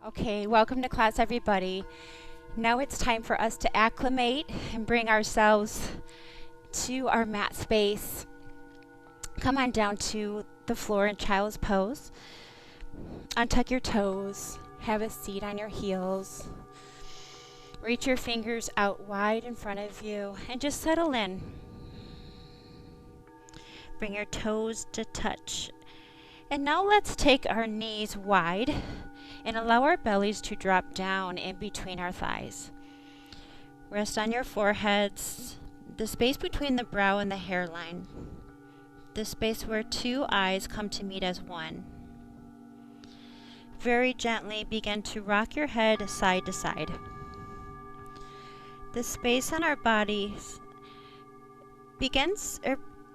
Okay, welcome to class, everybody. Now it's time for us to acclimate and bring ourselves to our mat space. Come on down to the floor in child's pose. Untuck your toes. Have a seat on your heels. Reach your fingers out wide in front of you and just settle in. Bring your toes to touch. And now let's take our knees wide and allow our bellies to drop down in between our thighs. Rest on your foreheads, the space between the brow and the hairline, the space where two eyes come to meet as one. Very gently begin to rock your head side to side. The space on our bodies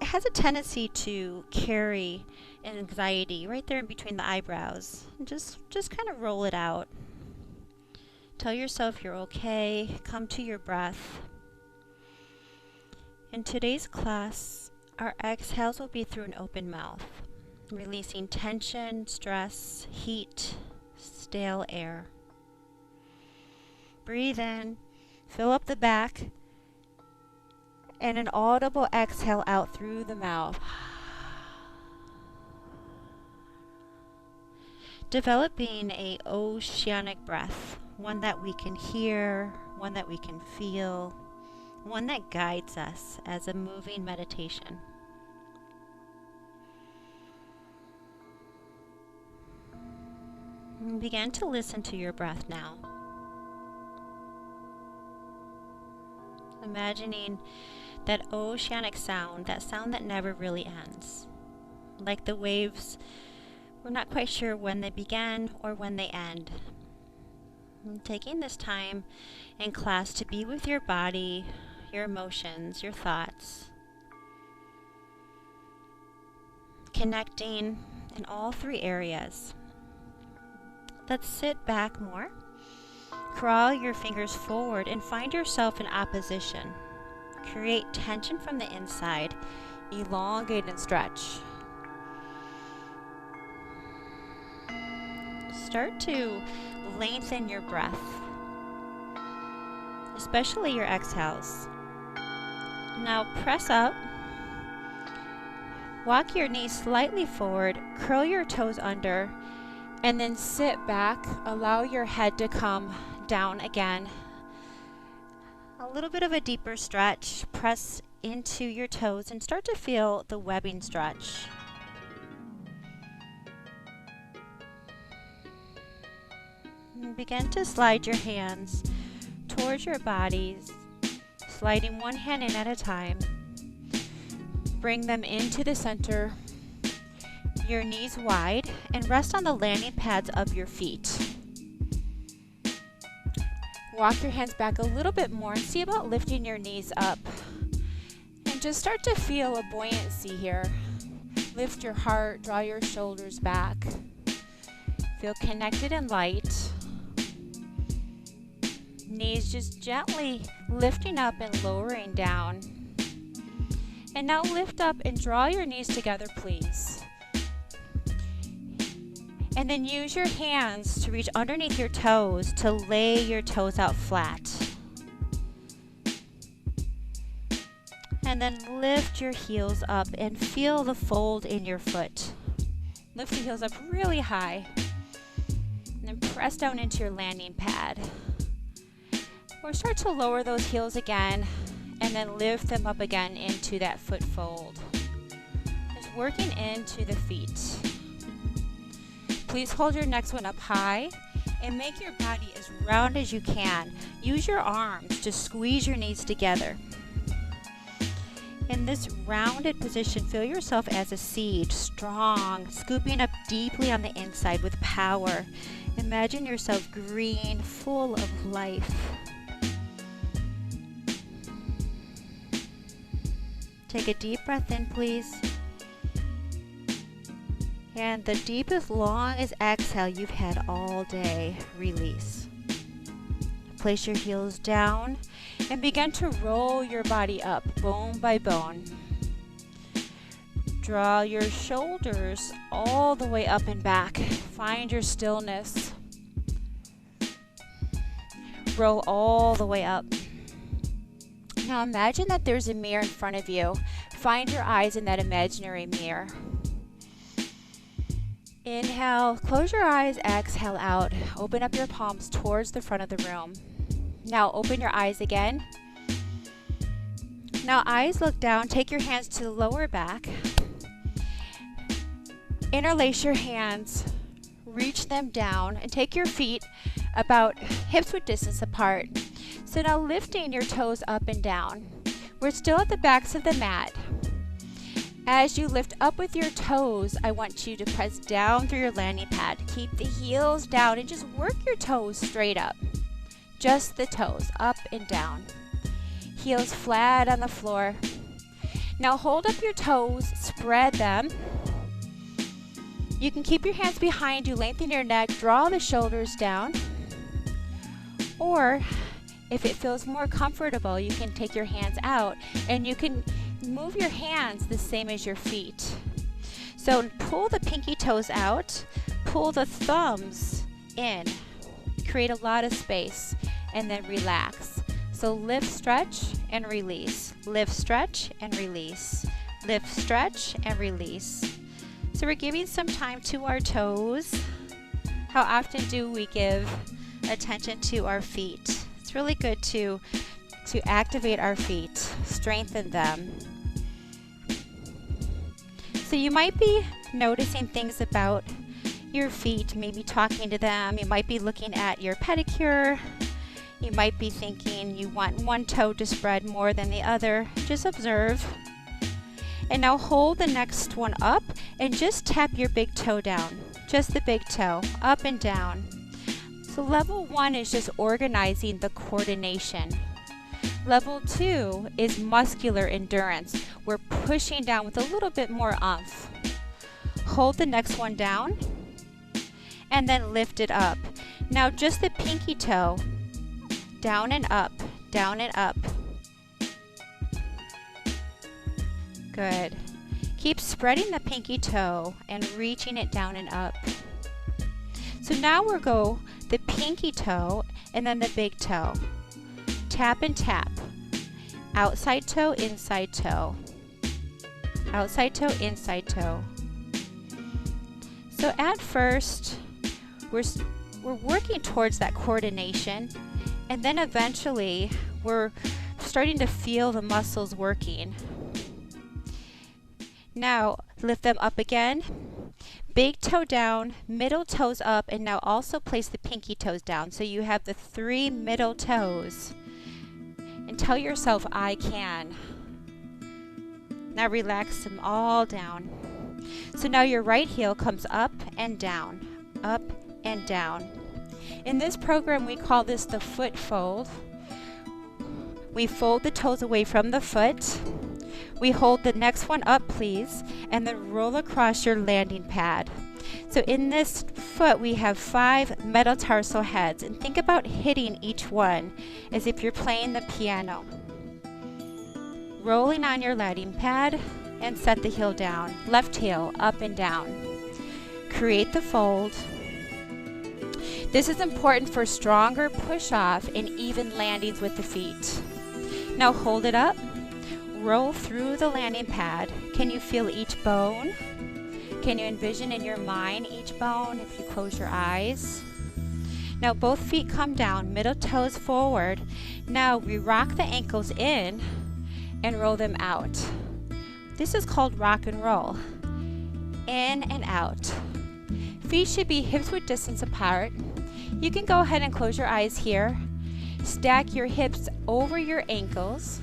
has a tendency to carry anxiety right there in between the eyebrows. And just kind of roll it out. Tell yourself you're okay. Come to your breath. In today's class, our exhales will be through an open mouth, releasing tension, stress, heat, stale air. Breathe in, fill up the back, and an audible exhale out through the mouth. Developing an oceanic breath, one that we can hear, one that we can feel, one that guides us as a moving meditation. And begin to listen to your breath now. Imagining that oceanic sound, that sound that never really ends. Like the waves, we're not quite sure when they begin or when they end. And taking this time in class to be with your body, your emotions, your thoughts. Connecting in all three areas. Let's sit back more. Crawl your fingers forward and find yourself in opposition. Create tension from the inside. Elongate and stretch. Start to lengthen your breath, especially your exhales. Now press up. Walk your knees slightly forward. Curl your toes under. And then sit back. Allow your head to come down again. A little bit of a deeper stretch. Press into your toes and start to feel the webbing stretch. And begin to slide your hands towards your bodies, sliding one hand in at a time. Bring them into the center, your knees wide, and rest on the landing pads of your feet. Walk your hands back a little bit more and see about lifting your knees up. And just start to feel a buoyancy here. Lift your heart, draw your shoulders back. Feel connected and light. Knees just gently lifting up and lowering down. And now lift up and draw your knees together, please. And then use your hands to reach underneath your toes to lay your toes out flat. And then lift your heels up and feel the fold in your foot. Lift the heels up really high. And then press down into your landing pad. Or start to lower those heels again and then lift them up again into that foot fold. Just working into the feet. Please hold your next one up high and make your body as round as you can. Use your arms to squeeze your knees together. In this rounded position, feel yourself as a seed, strong, scooping up deeply on the inside with power. Imagine yourself green, full of life. Take a deep breath in, please. And the deepest, longest exhale you've had all day, release. Place your heels down and begin to roll your body up, bone by bone. Draw your shoulders all the way up and back. Find your stillness. roll all the way up. Now imagine that there's a mirror in front of you. Find your eyes in that imaginary mirror. Inhale, close your eyes, exhale out. Open up your palms towards the front of the room. Now open your eyes again. Now eyes look down, take your hands to the lower back. Interlace your hands, reach them down, and take your feet about hips-width distance apart. So now lifting your toes up and down. We're still at the backs of the mat. As you lift up with your toes, I want you to press down through your landing pad. Keep the heels down and just work your toes straight up. Just the toes, up and down. Heels flat on the floor. Now hold up your toes, spread them. You can keep your hands behind you, lengthen your neck, draw the shoulders down. Or if it feels more comfortable, you can take your hands out and you can move your hands the same as your feet. So pull the pinky toes out, pull the thumbs in, create a lot of space, and then relax. So lift, stretch, and release. Lift, stretch, and release. Lift, stretch, and release. So we're giving some time to our toes. How often do we give attention to our feet? It's really good to activate our feet, strengthen them. So you might be noticing things about your feet, maybe talking to them. You might be looking at your pedicure. You might be thinking you want one toe to spread more than the other. Just observe. And now hold the next one up and just tap your big toe down. Just the big toe, up and down. So level 1 is just organizing the coordination. Level 2 is muscular endurance. We're pushing down with a little bit more oomph. Hold the next one down and then lift it up. Now just the pinky toe, down and up, down and up. Good. Keep spreading the pinky toe and reaching it down and up. So now we'll go the pinky toe and then the big toe. Tap and tap. Outside toe, inside toe. Outside toe, inside toe. So at first, we're working towards that coordination, and then eventually we're starting to feel the muscles working. Now lift them up again. Big toe down, middle toes up, and now also place the pinky toes down. So you have the 3 middle toes. And tell yourself, I can. Now relax them all down. So now your right heel comes up and down, up and down. In this program, we call this the foot fold. We fold the toes away from the foot. We hold the next one up, please, and then roll across your landing pad. So in this foot, we have 5 metatarsal heads, and think about hitting each one as if you're playing the piano. Rolling on your landing pad and set the heel down. Left heel up and down. Create the fold. This is important for stronger push-off and even landings with the feet. Now hold it up. Roll through the landing pad. Can you feel each bone? Can you envision in your mind each bone if you close your eyes? Now both feet come down, middle toes forward. Now we rock the ankles in and roll them out. This is called rock and roll. In and out. Feet should be hips-width distance apart. You can go ahead and close your eyes here. Stack your hips over your ankles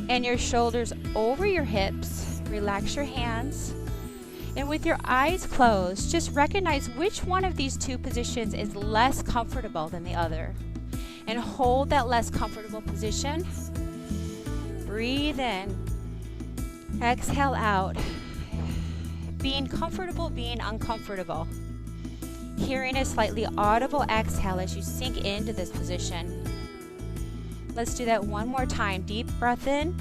and your shoulders over your hips. Relax your hands. And with your eyes closed, just recognize which one of these 2 positions is less comfortable than the other. And hold that less comfortable position. Breathe in. Exhale out. Being comfortable, being uncomfortable. Hearing a slightly audible exhale as you sink into this position. Let's do that one more time. Deep breath in.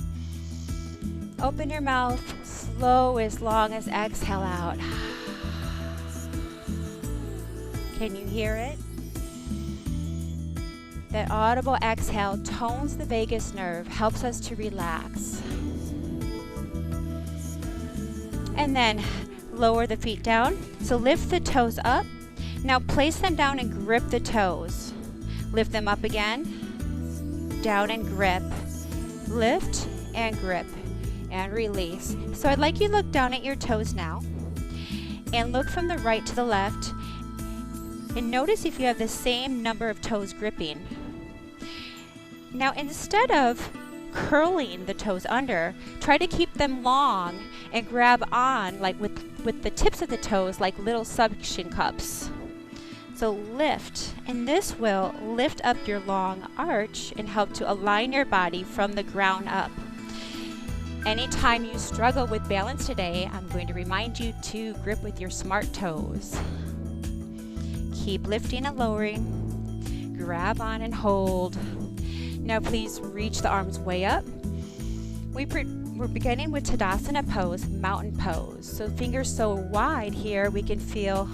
Open your mouth. Slow as long as exhale out. Can you hear it? That audible exhale tones the vagus nerve, helps us to relax. And then lower the feet down. So lift the toes up. Now place them down and grip the toes. Lift them up again. Down and grip. Lift and grip and release. So I'd like you to look down at your toes now and look from the right to the left and notice if you have the same number of toes gripping. Now instead of curling the toes under, try to keep them long and grab on like with the tips of the toes like little suction cups. So lift, and this will lift up your long arch and help to align your body from the ground up. Anytime you struggle with balance today, I'm going to remind you to grip with your smart toes. Keep lifting and lowering. Grab on and hold. Now please reach the arms way up. We're beginning with Tadasana pose, mountain pose. So fingers so wide here we can feel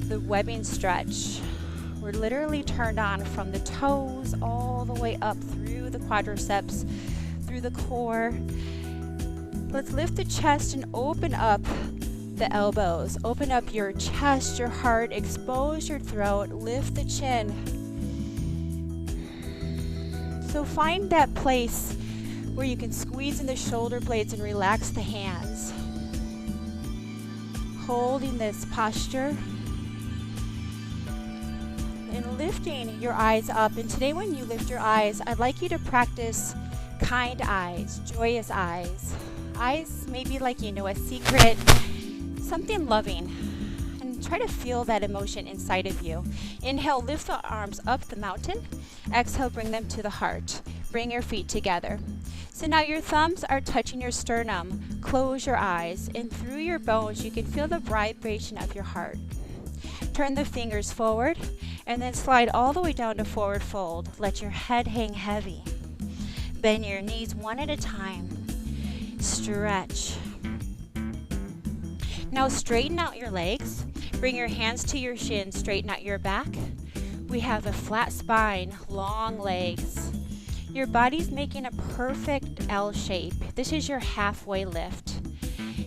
the webbing stretch. We're literally turned on from the toes all the way up through the quadriceps, through the core. Let's lift the chest and open up the elbows. Open up your chest, your heart, expose your throat, lift the chin. So find that place where you can squeeze in the shoulder blades and relax the hands. Holding this posture. And lifting your eyes up. And today when you lift your eyes, I'd like you to practice kind eyes, joyous eyes. Eyes maybe like you know a secret, something loving. And try to feel that emotion inside of you. Inhale, lift the arms up the mountain. Exhale, bring them to the heart. Bring your feet together. So now your thumbs are touching your sternum. Close your eyes. And through your bones, you can feel the vibration of your heart. Turn the fingers forward and then slide all the way down to forward fold. Let your head hang heavy. Bend your knees one at a time. Stretch. Now straighten out your legs. Bring your hands to your shins. Straighten out your back. We have a flat spine, long legs. Your body's making a perfect L shape. This is your halfway lift.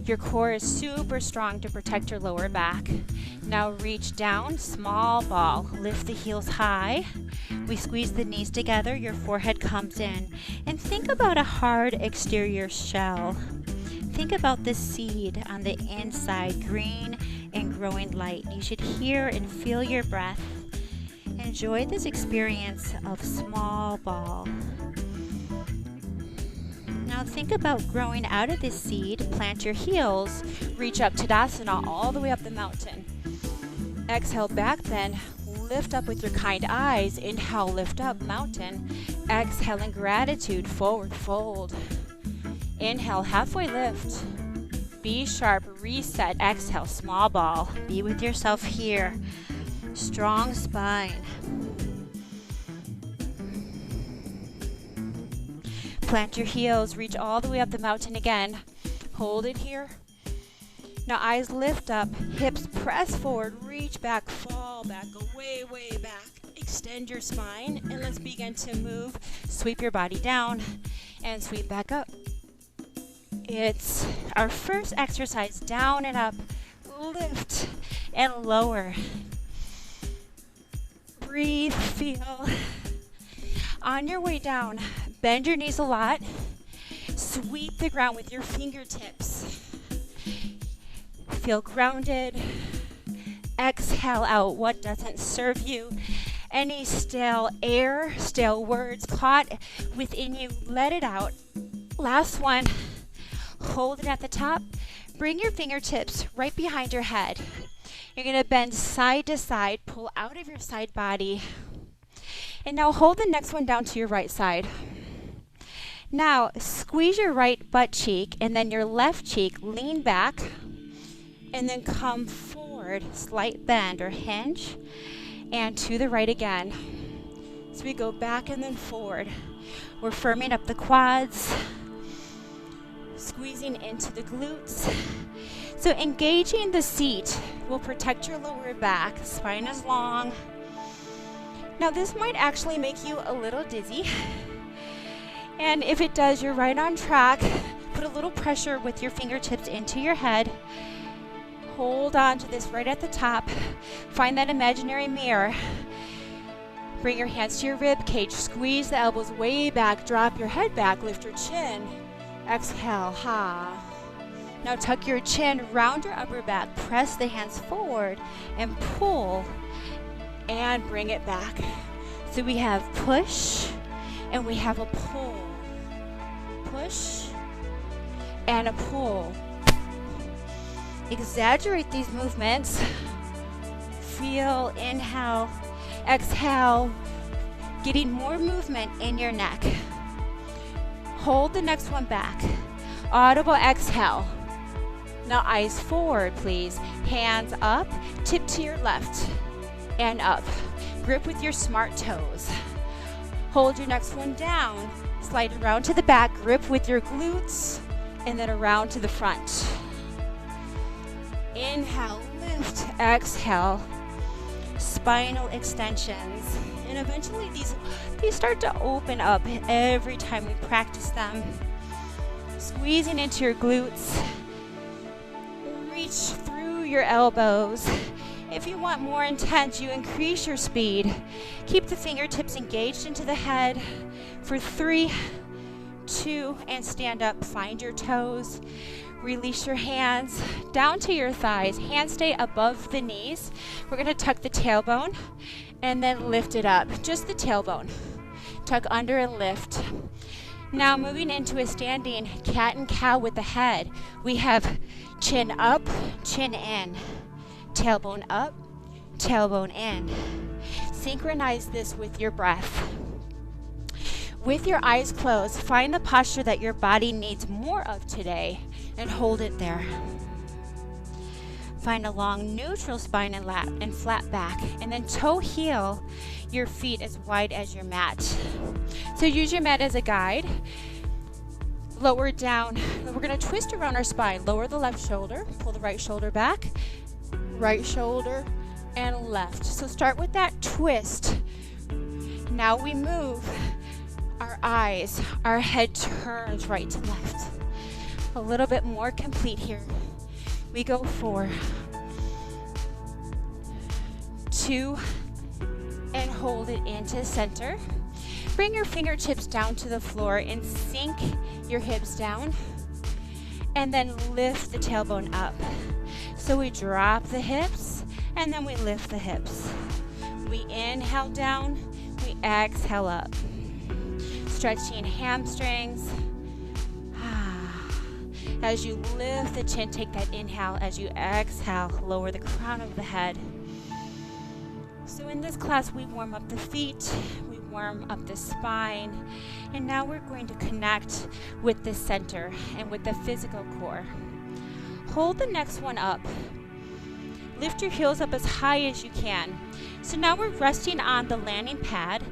Your core is super strong to protect your lower back. Now reach down, small ball. Lift the heels high. We squeeze the knees together. Your forehead comes in. And think about a hard exterior shell. Think about the seed on the inside, green and growing light. You should hear and feel your breath. Enjoy this experience of small ball. Now think about growing out of this seed. Plant your heels. Reach up Tadasana all the way up the mountain. Exhale, back bend. Lift up with your kind eyes. Inhale, lift up, mountain. Exhale in gratitude, forward fold. Inhale, halfway lift. Be sharp, reset. Exhale, small ball. Be with yourself here. Strong spine. Plant your heels, reach all the way up the mountain again. Hold it here. Now eyes lift up, hips press forward, reach back, fall back, go way, way back. Extend your spine and let's begin to move. Sweep your body down and sweep back up. It's our first exercise, down and up, lift and lower. Breathe, feel. On your way down, bend your knees a lot. Sweep the ground with your fingertips. Feel grounded. Exhale out what doesn't serve you. Any stale air, stale words caught within you, let it out. Last one. Hold it at the top. Bring your fingertips right behind your head. You're going to bend side to side, pull out of your side body. And now hold the next one down to your right side. Now squeeze your right butt cheek and then your left cheek, lean back and then come forward, slight bend or hinge, and to the right again. So we go back and then forward. We're firming up the quads, squeezing into the glutes. So engaging the seat will protect your lower back. Spine is long. Now this might actually make you a little dizzy. And if it does, you're right on track. Put a little pressure with your fingertips into your head. Hold on to this right at the top. Find that imaginary mirror. Bring your hands to your rib cage. Squeeze the elbows way back. Drop your head back. Lift your chin. Exhale. Ha. Now tuck your chin, round your upper back. Press the hands forward and pull and bring it back. So we have push and we have a pull. Push and a pull. Exaggerate these movements. Feel, inhale, exhale, getting more movement in your neck. Hold the next one back. Audible exhale. Now eyes forward, please. Hands up, tip to your left and up. Grip with your smart toes. Hold your next one down. Slide around to the back, grip with your glutes, and then around to the front. Inhale, lift, exhale. Spinal extensions. And eventually these start to open up every time we practice them. Squeezing into your glutes. Reach through your elbows. If you want more intense, you increase your speed. Keep the fingertips engaged into the head for 3, 2, and stand up. Find your toes. Release your hands down to your thighs. Hands stay above the knees. We're going to tuck the tailbone and then lift it up. Just the tailbone. Tuck under and lift. Now moving into a standing cat and cow with the head. We have chin up, chin in. Tailbone up, tailbone in. Synchronize this with your breath. With your eyes closed, find the posture that your body needs more of today and hold it there. Find a long neutral spine and flat back, and then toe heel your feet as wide as your mat. So use your mat as a guide. Lower down. We're going to twist around our spine. Lower the left shoulder, pull the right shoulder back, right shoulder and left. So start with that twist. Now we move our eyes, our head turns right to left. A little bit more complete here. We go 4, 2, and hold it into center. Bring your fingertips down to the floor and sink your hips down. And then lift the tailbone up. So we drop the hips and then we lift the hips. We inhale down, we exhale up. Stretching hamstrings. As you lift the chin, take that inhale. As you exhale, lower the crown of the head. So in this class, we warm up the feet, we warm up the spine, and now we're going to connect with the center and with the physical core. Hold the next one up. Lift your heels up as high as you can. So now we're resting on the landing pad.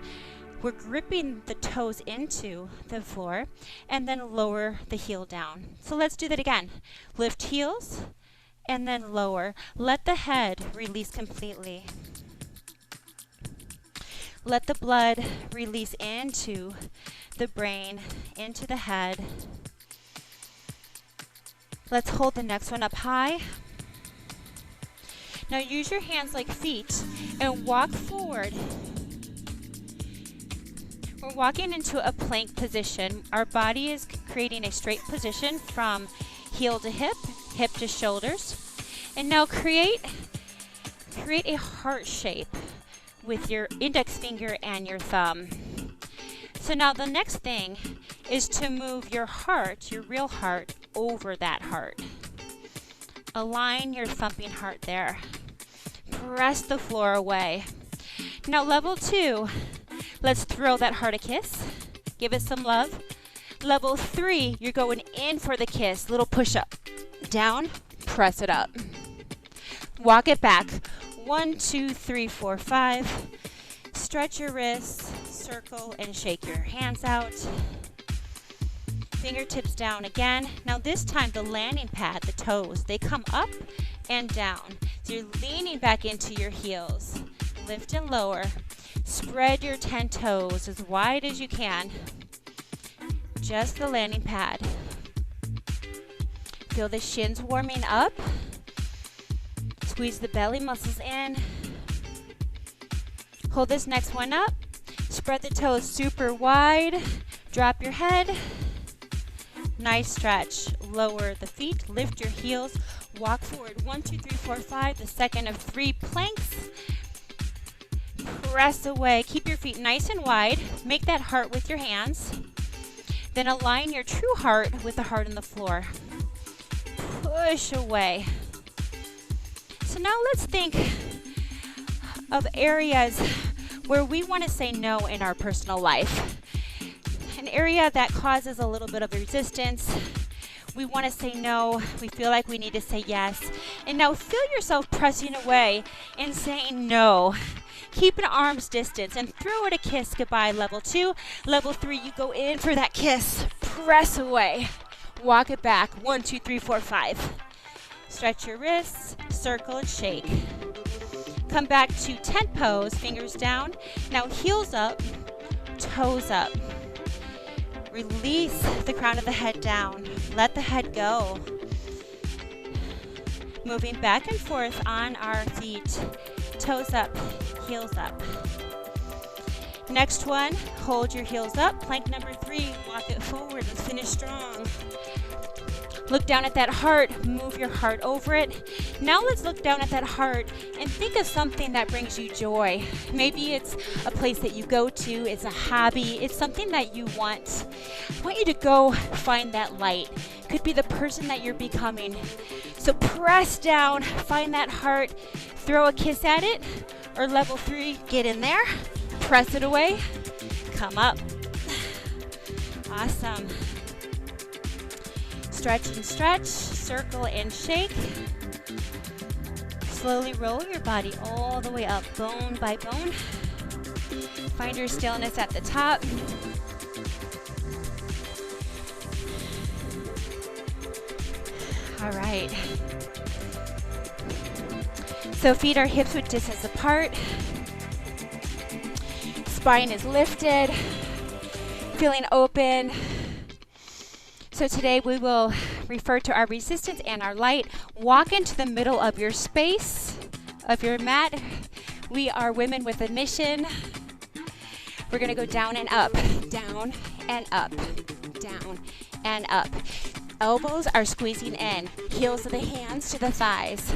We're gripping the toes into the floor and then lower the heel down. So let's do that again. Lift heels and then lower. Let the head release completely. Let the blood release into the brain, into the head. Let's hold the next one up high. Now use your hands like feet and walk forward. We're walking into a plank position. Our body is creating a straight position from heel to hip, hip to shoulders. And now create a heart shape with your index finger and your thumb. So now the next thing is to move your heart, your real heart, over that heart. Align your thumping heart there. Press the floor away. Now level 2. Let's throw that heart a kiss. Give it some love. Level 3, you're going in for the kiss. Little push up. Down, press it up. Walk it back. 1, 2, 3, 4, 5. Stretch your wrists, circle and shake your hands out. Fingertips down again. Now this time the landing pad, the toes, they come up and down. So you're leaning back into your heels. Lift and lower. Spread your 10 toes as wide as you can. Just the landing pad. Feel the shins warming up. Squeeze the belly muscles in. Hold this next one up. Spread the toes super wide. Drop your head. Nice stretch. Lower the feet. Lift your heels. Walk forward. 1, 2, 3, 4, 5. The second of 3 planks. Press away. Keep your feet nice and wide. Make that heart with your hands. Then align your true heart with the heart on the floor. Push away. So now let's think of areas where we want to say no in our personal life. An area that causes a little bit of resistance. We want to say no. We feel like we need to say yes. And now feel yourself pressing away and saying no. Keep an arm's distance and throw it a kiss goodbye. Level 2. Level 3, you go in for that kiss. Press away. Walk it back. 1, 2, 3, 4, 5. Stretch your wrists, circle and shake. Come back to tent pose, fingers down. Now heels up, toes up. Release the crown of the head down. Let the head go. Moving back and forth on our feet. Toes up, heels up. Next one, hold your heels up. Plank number 3, walk it forward. Let's finish strong. Look down at that heart, move your heart over it. Now let's look down at that heart and think of something that brings you joy. Maybe it's a place that you go to, it's a hobby, it's something that you want. I want you to go find that light. Could be the person that you're becoming. So press down, find that heart, throw a kiss at it, or level 3, get in there, press it away, come up. Awesome. Stretch and stretch, circle and shake. Slowly roll your body all the way up, bone by bone. Find your stillness at the top. All right. So feet are hips width distance apart. Spine is lifted. Feeling open. So today we will refer to our resistance and our light. Walk into the middle of your space, of your mat. We are women with a mission. We're gonna go down and up, down and up, down and up. Elbows are squeezing in, heels of the hands to the thighs.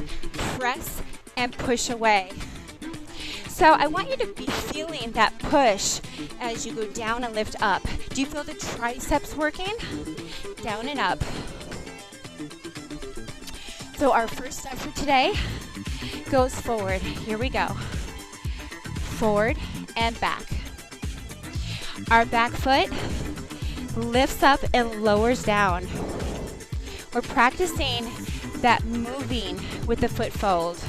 Press and push away. So I want you to be feeling that push as you go down and lift up. Do you feel the triceps working? Down and up. So our first step for today goes forward. Here we go. Forward and back. Our back foot lifts up and lowers down. We're practicing that moving with the foot fold.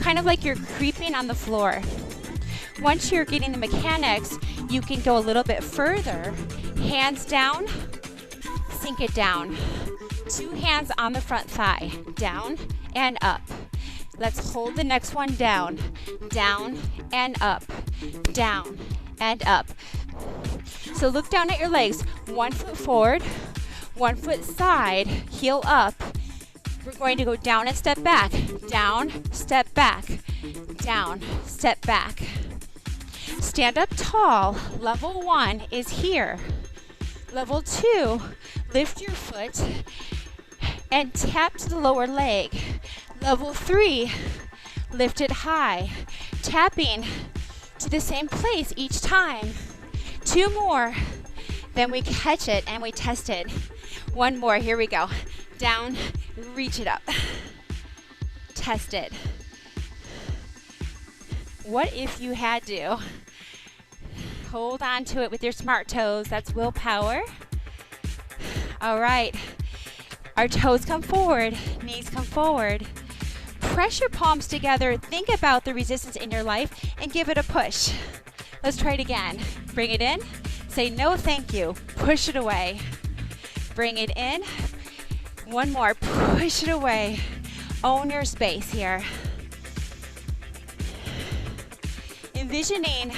Kind of like you're creeping on the floor. Once you're getting the mechanics, you can go a little bit further. Hands down, sink it down. 2 hands on the front thigh, down and up. Let's hold the next one down, down and up, down and up. So look down at your legs, 1 foot forward, 1 foot side, heel up. We're going to go down and step back, down, step back, down, step back. Stand up tall. Level 1 is here. Level 2, lift your foot and tap to the lower leg. Level 3, lift it high, tapping to the same place each time. 2 more, then we catch it and we test it. 1 more, here we go. Down, reach it up. Test it. What if you had to? Hold on to it with your smart toes. That's willpower. All right. Our toes come forward, knees come forward. Press your palms together. Think about the resistance in your life and give it a push. Let's try it again. Bring it in. Say no, thank you. Push it away. Bring it in. 1 more. Push it away. Own your space here. envisioning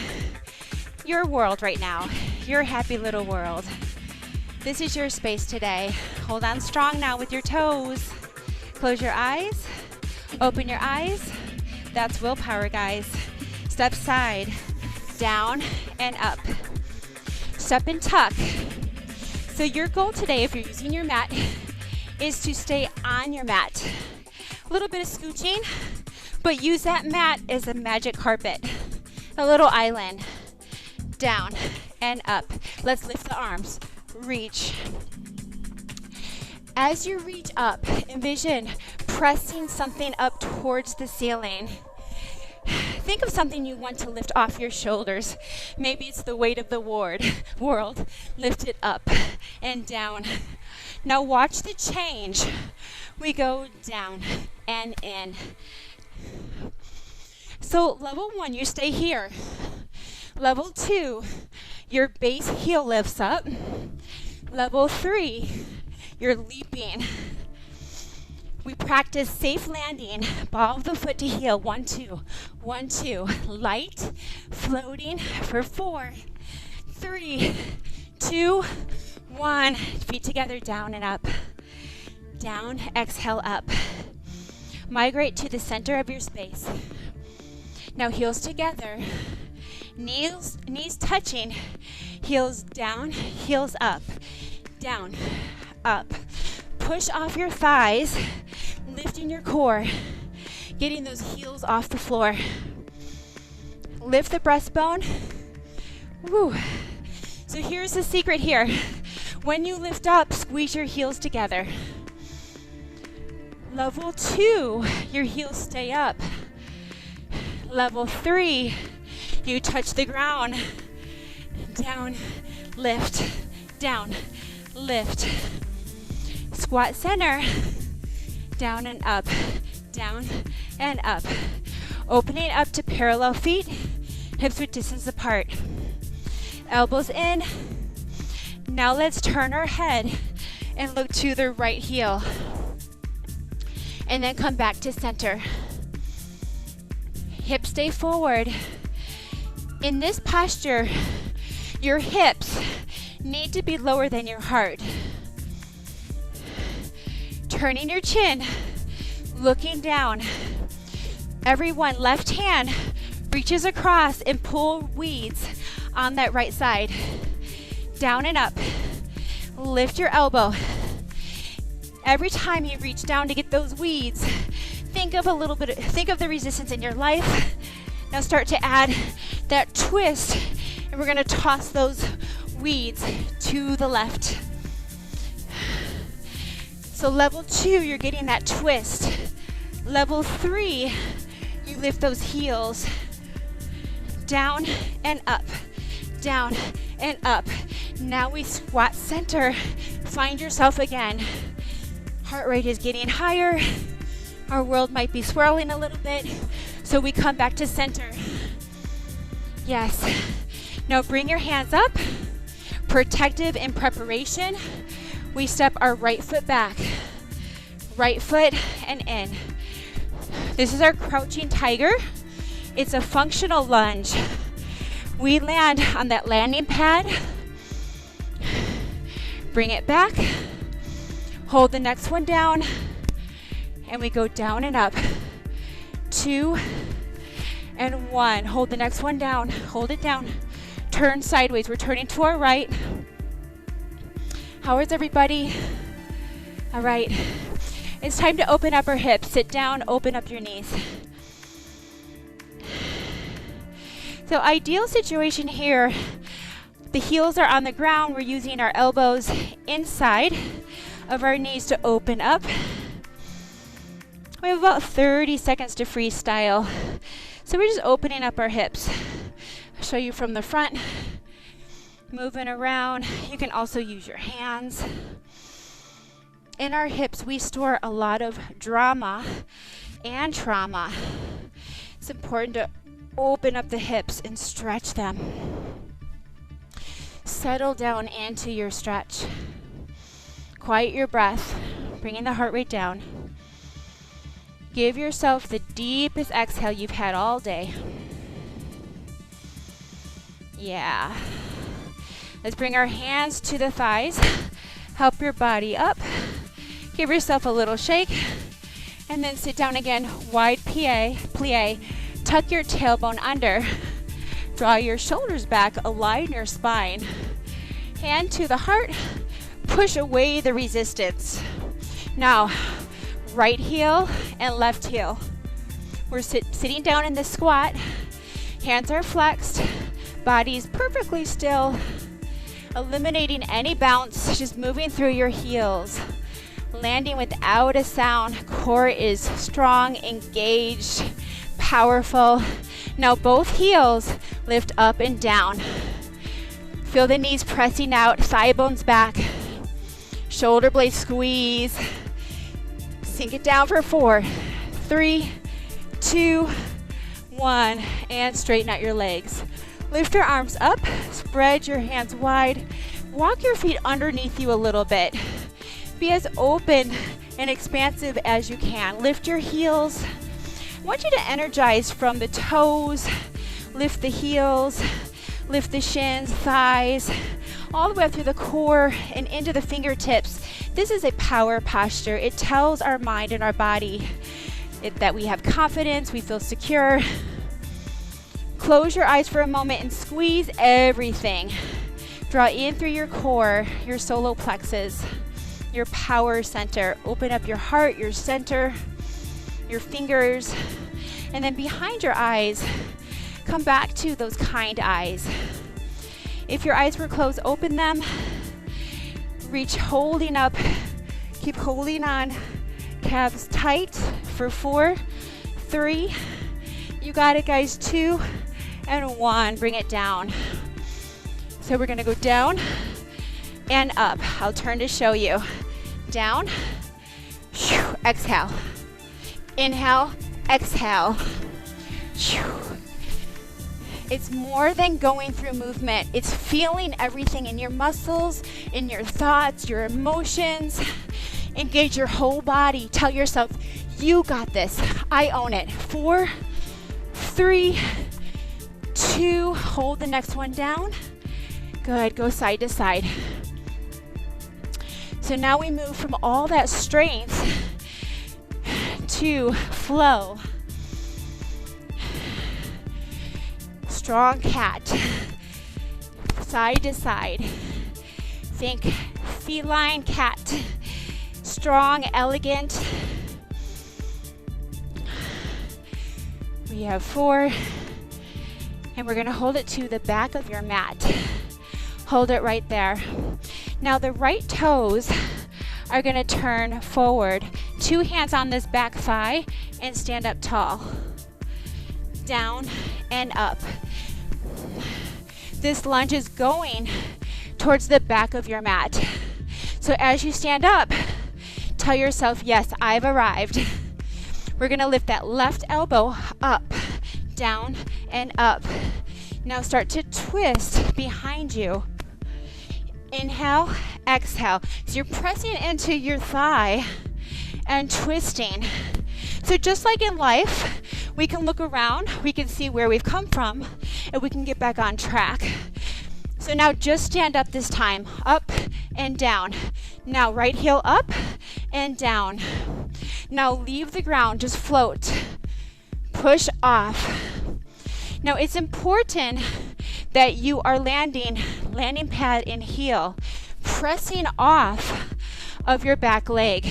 your world right now, your happy little world. This is your space today. Hold on strong now with your toes. Close your eyes, open your eyes. That's willpower, guys. Step side, down and up. Step and tuck. So your goal today, if you're using your mat, is to stay on your mat. A little bit of scooching, but use that mat as a magic carpet, a little island. Down and up. Let's lift the arms. Reach. As you reach up, envision pressing something up towards the ceiling. Think of something you want to lift off your shoulders. Maybe it's the weight of the world. Lift it up and down. Now watch the change. We go down and in. So level 1, you stay here. Level 2, your base heel lifts up. Level 3, you're leaping. We practice safe landing, ball of the foot to heel, 1, 2, 1, 2. Light, floating for 4, 3, 2, 1. Feet together, down and up. Down, exhale up. Migrate to the center of your space. Now heels together. Knees touching, heels down, heels up, down, up. Push off your thighs, lifting your core, getting those heels off the floor. Lift the breastbone. Woo. So here's the secret here. When you lift up, squeeze your heels together. Level 2, your heels stay up. Level 3, you touch the ground. Down, lift, down, lift. Squat center. Down and up, down and up. Opening up to parallel feet, hips width distance apart. Elbows in. Now let's turn our head and look to the right heel. And then come back to center. Hips stay forward. In this posture, your hips need to be lower than your heart. Turning your chin, looking down. Everyone, left hand reaches across and pull weeds on that right side. Down and up. Lift your elbow. Every time you reach down to get those weeds, think of the resistance in your life. Now start to add that twist, and we're gonna toss those weeds to the left. So level 2, you're getting that twist. Level 3, you lift those heels. Down and up, down and up. Now we squat center. Find yourself again. Heart rate is getting higher. Our world might be swirling a little bit. So we come back to center. Yes. Now bring your hands up. Protective in preparation. We step our right foot back. Right foot and in. This is our crouching tiger. It's a functional lunge. We land on that landing pad. Bring it back. Hold the next one down. And we go down and up. 2 and 1. Hold the next one down. Hold it down. Turn sideways. We're turning to our right. How is everybody? All right. It's time to open up our hips. Sit down, open up your knees. So ideal situation here, the heels are on the ground. We're using our elbows inside of our knees to open up. We have about 30 seconds to freestyle. So we're just opening up our hips. I'll show you from the front. Moving around. You can also use your hands. In our hips, we store a lot of drama and trauma. It's important to open up the hips and stretch them. Settle down into your stretch. Quiet your breath, bringing the heart rate down. Give yourself the deepest exhale you've had all day. Yeah. Let's bring our hands to the thighs. Help your body up. Give yourself a little shake. And then sit down again, wide plie. Tuck your tailbone under. Draw your shoulders back, align your spine. Hand to the heart. Push away the resistance. Now, right heel and left heel. We're sitting down in the squat. Hands are flexed. Body's perfectly still. Eliminating any bounce, just moving through your heels. Landing without a sound. Core is strong, engaged, powerful. Now both heels lift up and down. Feel the knees pressing out, thigh bones back. Shoulder blades squeeze. Sink it down for 4, 3, 2, 1. And straighten out your legs. Lift your arms up, spread your hands wide. Walk your feet underneath you a little bit. Be as open and expansive as you can. Lift your heels. I want you to energize from the toes. Lift the heels. Lift the shins, thighs, all the way up through the core and into the fingertips. This is a power posture. It tells our mind and our body that we have confidence, we feel secure. Close your eyes for a moment and squeeze everything. Draw in through your core, your solar plexus, your power center. Open up your heart, your center, your fingers, and then behind your eyes, come back to those kind eyes. If your eyes were closed, open them. Reach, holding up. Keep holding on. Calves tight for 4, 3. You got it, guys. 2 and 1. Bring it down. So we're gonna go down and up. I'll turn to show you. Down. Exhale. Inhale. Exhale. It's more than going through movement. It's feeling everything in your muscles, in your thoughts, your emotions. Engage your whole body. Tell yourself, you got this. I own it. 4, 3, 2. Hold the next one down. Good. Go side to side. So now we move from all that strength to flow. Strong cat, side to side. Think feline cat, strong, elegant. We have 4, and we're gonna hold it to the back of your mat. Hold it right there. Now the right toes are gonna turn forward. 2 hands on this back thigh and stand up tall. Down and up. This lunge is going towards the back of your mat. So as you stand up, tell yourself, yes, I've arrived. We're gonna lift that left elbow up, down, and up. Now start to twist behind you. Inhale, exhale. So you're pressing into your thigh and twisting. So just like in life, we can look around, we can see where we've come from, and we can get back on track. So now just stand up this time, up and down. Now right heel up and down. Now leave the ground, just float. Push off. Now it's important that you are landing pad and heel, pressing off of your back leg.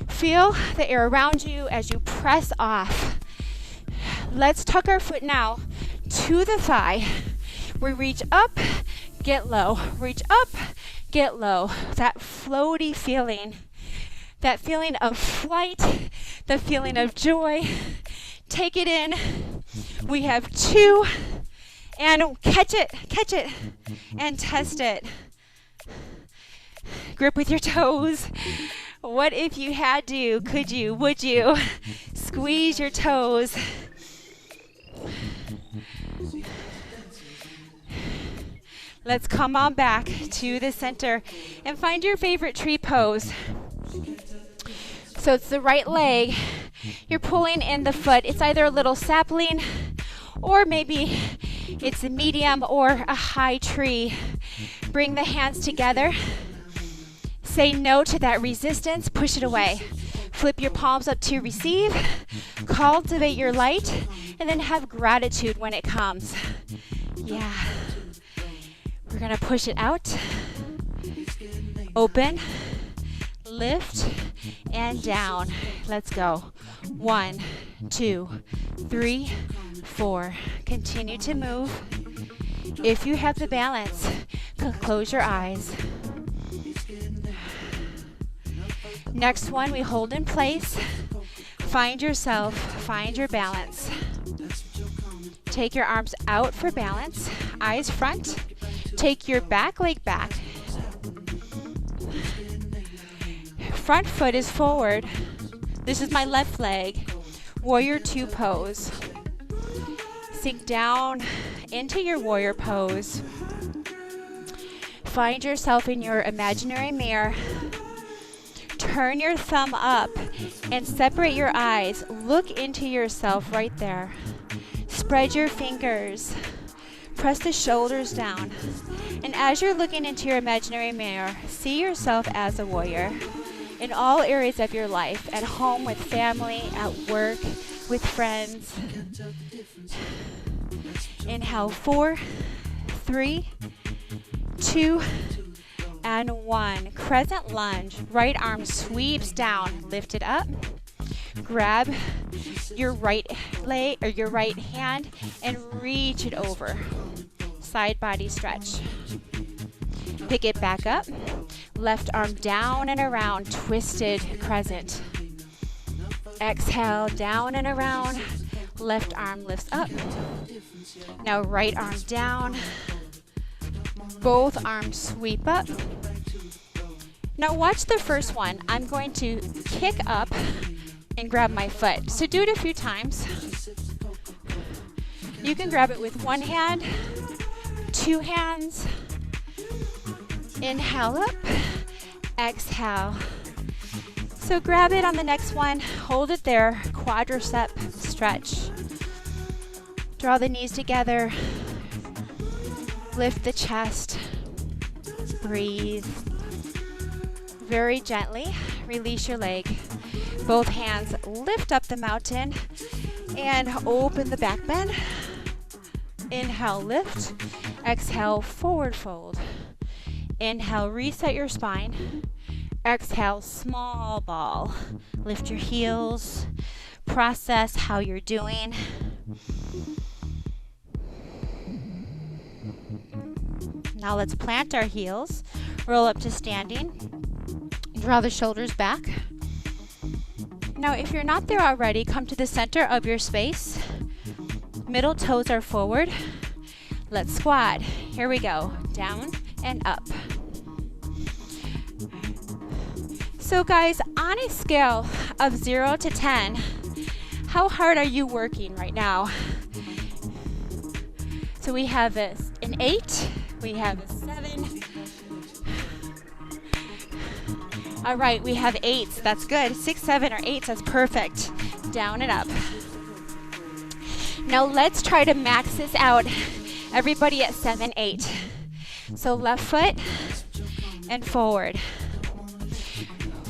Feel the air around you as you press off. Let's tuck our foot now to the thigh. We reach up, get low. Reach up, get low. That floaty feeling. That feeling of flight, the feeling of joy. Take it in. We have 2, and catch it, and test it. Grip with your toes. What if you had to? Could you? Would you? Squeeze your toes. Let's come on back to the center and find your favorite tree pose. So it's the right leg. You're pulling in the foot. It's either a little sapling or maybe it's a medium or a high tree. Bring the hands together. Say no to that resistance, push it away. Flip your palms up to receive, cultivate your light, and then have gratitude when it comes. Yeah. We're gonna push it out. Open, lift, and down. Let's go. 1, 2, 3, 4. Continue to move. If you have the balance, close your eyes. Next one, we hold in place. Find yourself, find your balance. Take your arms out for balance, eyes front. Take your back leg back. Front foot is forward. This is my left leg. Warrior 2 pose. Sink down into your warrior pose. Find yourself in your imaginary mirror. Turn your thumb up and separate your eyes. Look into yourself right there. Spread your fingers. Press the shoulders down. And as you're looking into your imaginary mirror, see yourself as a warrior in all areas of your life, at home, with family, at work, with friends. Inhale, 4, 3, 2, and 1. Crescent lunge. Right arm sweeps down. Lift it up. Grab your right leg or your right hand and reach it over. Side body stretch. Pick it back up. Left arm down and around. Twisted crescent. Exhale, down and around. Left arm lifts up. Now right arm down. Both arms sweep up. Now watch the first one. I'm going to kick up and grab my foot. So do it a few times. You can grab it with one hand, 2 hands. Inhale up, exhale. So grab it on the next one, hold it there, quadricep stretch. Draw the knees together. Lift the chest, breathe. Very gently, release your leg. Both hands lift up the mountain and open the back bend. Inhale, lift. Exhale, forward fold. Inhale, reset your spine. Exhale, small ball. Lift your heels. Process how you're doing. Now let's plant our heels, roll up to standing, draw the shoulders back. Now if you're not there already, come to the center of your space. Middle toes are forward. Let's squat. Here we go. Down and up. So guys, on a scale of 0 to 10, how hard are you working right now? So we have an 8. We have a 7. All right, we have 8s. That's good. 6, 7, or 8s. That's perfect. Down and up. Now let's try to max this out. Everybody at 7, 8. So left foot and forward.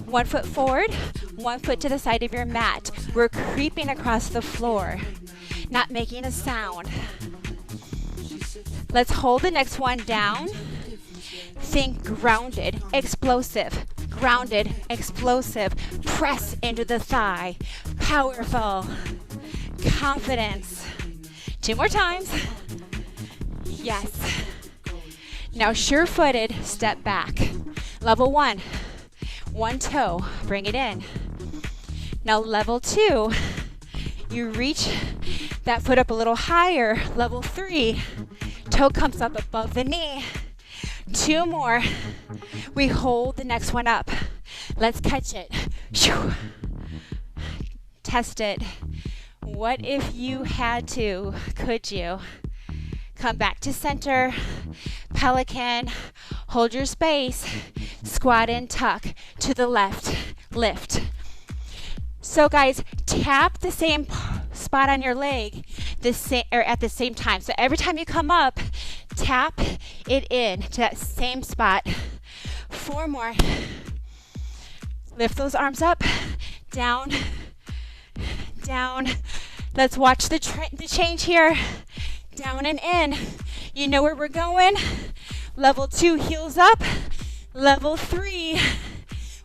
1 foot forward, 1 foot to the side of your mat. We're creeping across the floor, not making a sound. Let's hold the next one down. Think grounded, explosive. Grounded, explosive. Press into the thigh. Powerful. Confidence. 2 more times. Yes. Now sure-footed, step back. Level 1. 1 toe, bring it in. Now level 2, you reach that foot up a little higher. Level 3, toe comes up above the knee. 2 more. We hold the next one up. Let's catch it. Test it. What if you had to? Could you? Come back to center. Pelican. Hold your space. Squat and tuck. To the left. Lift. So guys, tap the same spot on your leg at the same time. So every time you come up, tap it in to that same spot. 4 more. Lift those arms up, down, down. Let's watch the change here. Down and in. You know where we're going. Level 2, heels up. Level 3,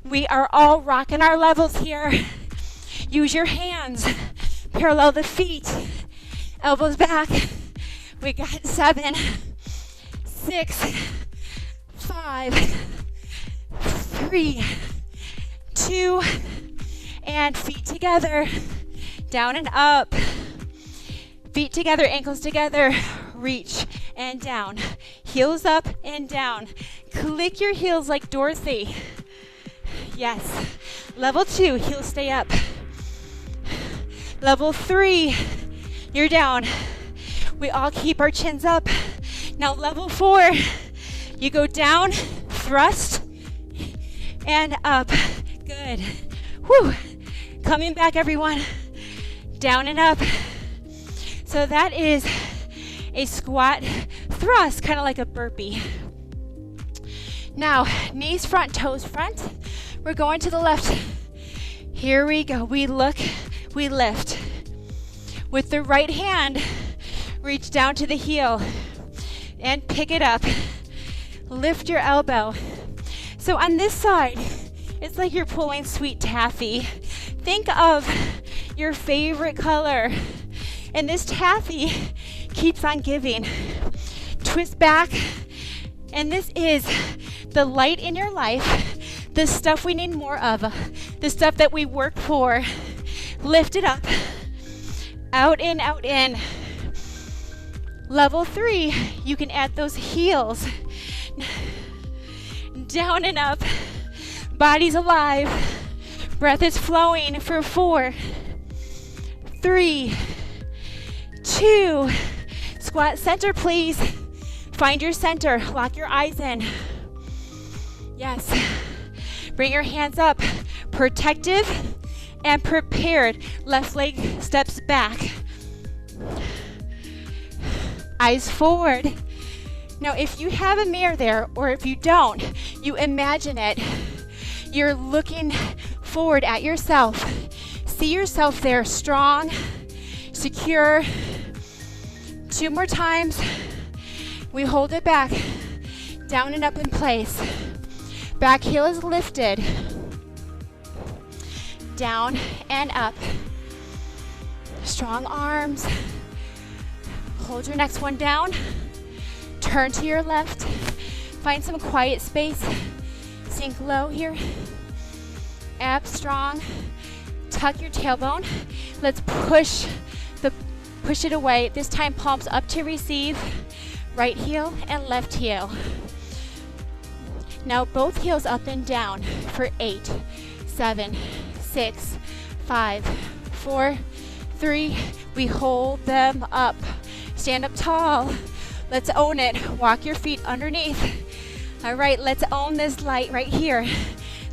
we are all rocking our levels here. Use your hands. Parallel the feet. Elbows back. We got 7, 6, 5, 3, 2, and feet together. Down and up. Feet together, ankles together. Reach and down. Heels up and down. Click your heels like Dorothy. Yes. Level 2, heels stay up. Level 3, you're down. We all keep our chins up. Now level 4, you go down, thrust, and up. Good. Whew. Coming back, everyone. Down and up. So that is a squat thrust, kind of like a burpee. Now, knees front, toes front. We're going to the left. Here we go. We look, we lift. With the right hand, reach down to the heel and pick it up. Lift your elbow. So on this side, it's like you're pulling sweet taffy. Think of your favorite color. And this taffy keeps on giving. Twist back. And this is the light in your life, the stuff we need more of, the stuff that we work for. Lift it up. Out, in, out, in. Level 3, you can add those heels. Down and up. Body's alive. Breath is flowing for 4, 3, 2. Squat center, please. Find your center. Lock your eyes in. Yes. Bring your hands up. Protective and prepared. Left leg steps back. Eyes forward. Now, if you have a mirror there, or if you don't, you imagine it. You're looking forward at yourself. See yourself there, strong, secure. 2 more times. We hold it back, down and up in place. Back heel is lifted. Down and up. Strong arms. Hold your next one down. Turn to your left. Find some quiet space. Sink low here. Abs strong. Tuck your tailbone. Let's push it away. This time palms up to receive. Right heel and left heel. Now both heels up and down for 8, 7, 6, 5, 4, 3. We hold them up. Stand up tall. Let's own it. Walk your feet underneath. All right, let's own this light right here.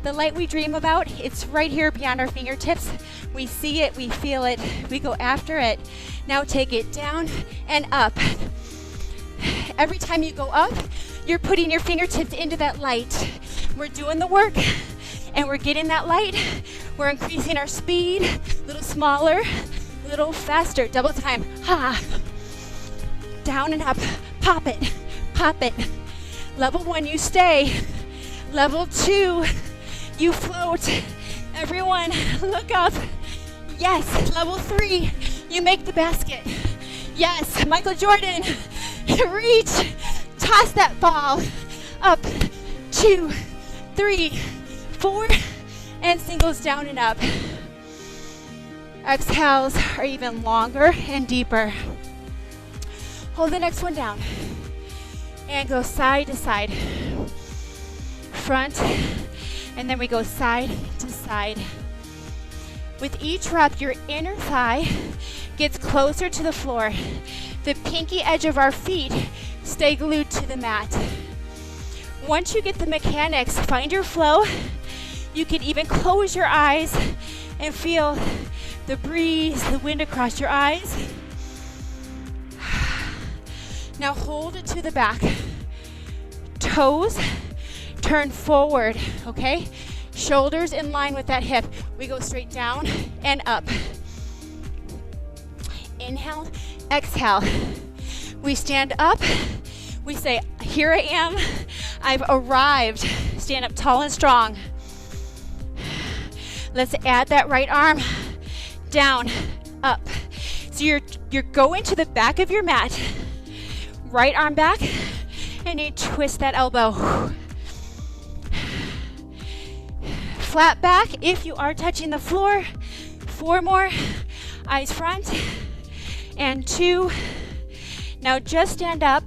The light we dream about, it's right here beyond our fingertips. We see it, we feel it, we go after it. Now take it down and up. Every time you go up, you're putting your fingertips into that light. We're doing the work and we're getting that light. We're increasing our speed, a little smaller, a little faster. Double time. Ha. Down and up. Pop it. Pop it. Level 1, you stay. Level 2, you float. Everyone, look up. Yes. Level 3, you make the basket. Yes. Michael Jordan. Reach, toss that ball up, 2, 3, 4, and singles down and up. Exhales are even longer and deeper. Hold the next one down and go side to side. Front, and then we go side to side. With each rep, your inner thigh gets closer to the floor. The pinky edge of our feet stay glued to the mat. Once you get the mechanics, find your flow. You can even close your eyes and feel the breeze, the wind across your eyes. Now hold it to the back. Toes turn forward, okay? Shoulders in line with that hip. We go straight down and up. Inhale, exhale. We stand up. We say, here I am. I've arrived. Stand up tall and strong. Let's add that right arm down, up. So you're going to the back of your mat. Right arm back, and you twist that elbow. Flat back if you are touching the floor. 4 more. Eyes front. And 2. Now just stand up,